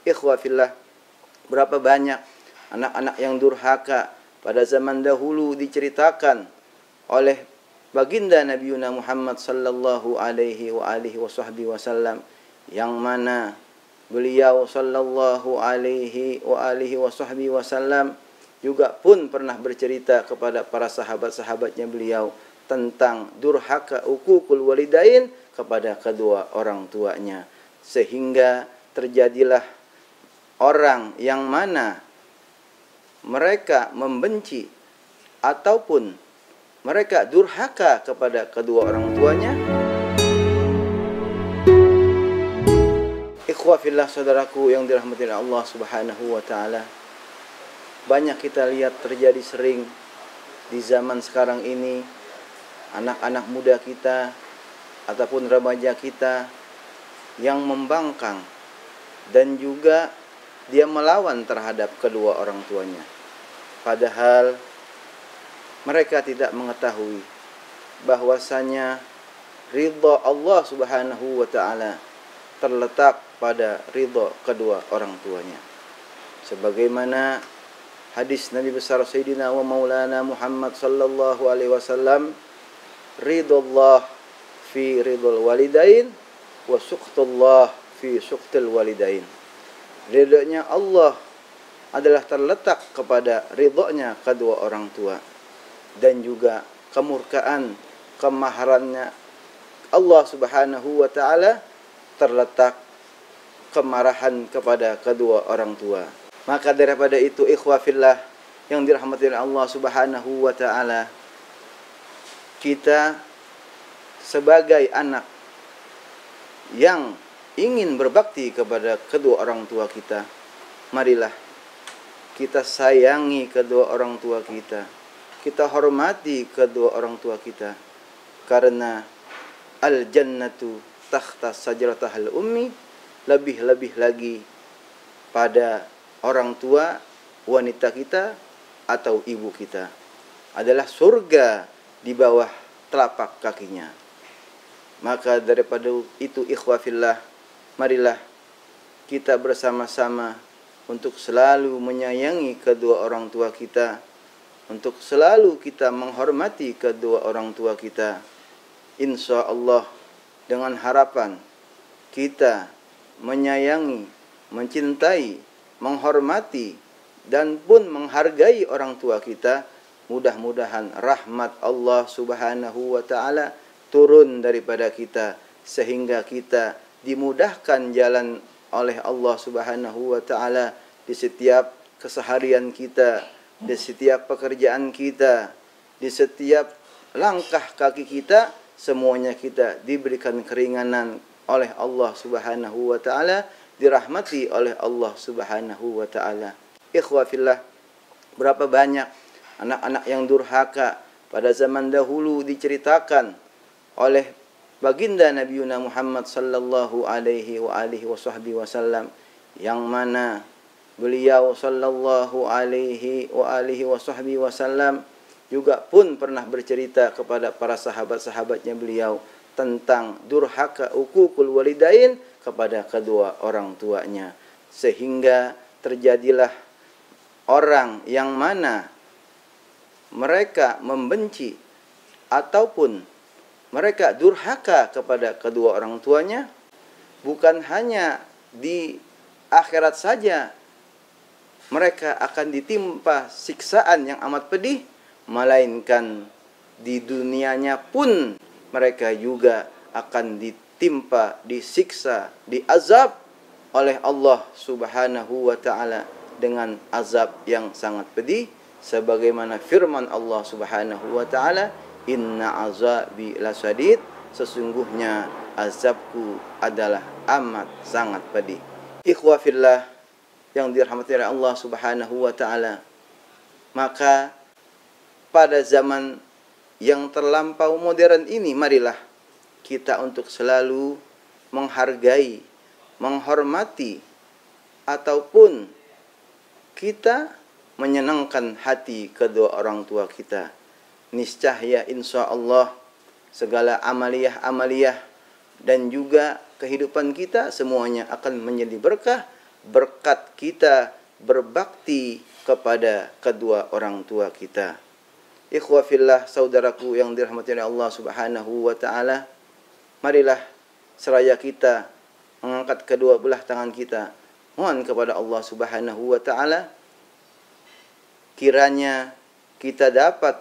Ikhwa fillah, berapa banyak anak-anak yang durhaka pada zaman dahulu diceritakan oleh baginda Nabi Muhammad sallallahu alaihi wasallam, yang mana beliau sallallahu alaihi wasallam juga pun pernah bercerita kepada para sahabat-sahabatnya beliau tentang durhaka uququl walidain kepada kedua orang tuanya, sehingga terjadilah orang yang mana mereka membenci ataupun mereka durhaka kepada kedua orang tuanya. Ikhwah fillah, saudaraku yang dirahmati Allah Subhanahu wa taala, banyak kita lihat terjadi sering di zaman sekarang ini, anak-anak muda kita ataupun remaja kita yang membangkang dan juga dia melawan terhadap kedua orang tuanya, padahal mereka tidak mengetahui bahwasanya ridha Allah Subhanahu wa taala terletak pada ridha kedua orang tuanya. Sebagaimana hadis Nabi besar Sayyidina wa Maulana Muhammad sallallahu alaihi wasallam, ridallah fi ridul walidain wa suqtullah fi suqtil walidain. Ridhonya Allah adalah terletak kepada ridhonya kedua orang tua, dan juga kemurkaan, kemaharannya Allah Subhanahu wa taala terletak kemarahan kepada kedua orang tua. Maka daripada itu, ikhwah fillah yang dirahmati Allah Subhanahu wa taala, kita sebagai anak yang ingin berbakti kepada kedua orang tua kita, marilah kita sayangi kedua orang tua kita, kita hormati kedua orang tua kita, karena al jannatu tahta sajratahal ummi, lebih-lebih lagi pada orang tua wanita kita atau ibu kita adalah surga di bawah telapak kakinya. Maka daripada itu, ikhwah fillah, marilah kita bersama-sama untuk selalu menyayangi kedua orang tua kita, untuk selalu kita menghormati kedua orang tua kita. Insya Allah, dengan harapan kita menyayangi, mencintai, menghormati, dan pun menghargai orang tua kita, mudah-mudahan rahmat Allah Subhanahu wa taala turun daripada kita, sehingga kita dimudahkan jalan oleh Allah Subhanahu wa taala di setiap keseharian kita, di setiap pekerjaan kita, di setiap langkah kaki kita, semuanya kita diberikan keringanan oleh Allah Subhanahu wa taala, dirahmati oleh Allah Subhanahu wa taala. Ikhwah fillah, berapa banyak anak-anak yang durhaka pada zaman dahulu diceritakan oleh baginda Nabi Muhammad sallallahu alaihi wasallam, yang mana beliau sallallahu alaihi wasallam juga pun pernah bercerita kepada para sahabat-sahabatnya beliau tentang durhaka uququl walidain kepada kedua orang tuanya, sehingga terjadilah orang yang mana mereka membenci ataupun mereka durhaka kepada kedua orang tuanya, bukan hanya di akhirat saja mereka akan ditimpa siksaan yang amat pedih, melainkan di dunianya pun mereka juga akan ditimpa, disiksa, diazab oleh Allah Subhanahu wa taala dengan azab yang sangat pedih, sebagaimana firman Allah Subhanahu wa taala, inna azabi lasadid, sesungguhnya azabku adalah amat sangat pedih. Ikhwah fillah yang dirahmati oleh Allah Subhanahu wa taala, maka pada zaman yang terlampau modern ini, marilah kita untuk selalu menghargai, menghormati, ataupun kita menyenangkan hati kedua orang tua kita. Niscaya insya Allah segala amaliyah-amaliyah dan juga kehidupan kita semuanya akan menjadi berkah berkat kita berbakti kepada kedua orang tua kita. Ikhwafillah, saudaraku yang dirahmati oleh Allah Subhanahu wa taala, marilah seraya kita mengangkat kedua belah tangan kita, mohon kepada Allah Subhanahu wa taala kiranya kita dapat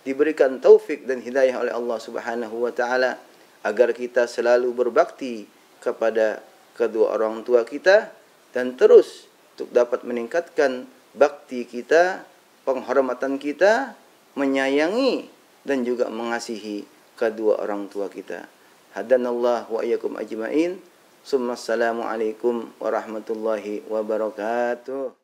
diberikan taufik dan hidayah oleh Allah Subhanahu wa taala agar kita selalu berbakti kepada kedua orang tua kita dan terus untuk dapat meningkatkan bakti kita, penghormatan kita, menyayangi dan juga mengasihi kedua orang tua kita. Hadanallah wa iyyakum ajma'in. Assalamualaikum warahmatullahi wabarakatuh.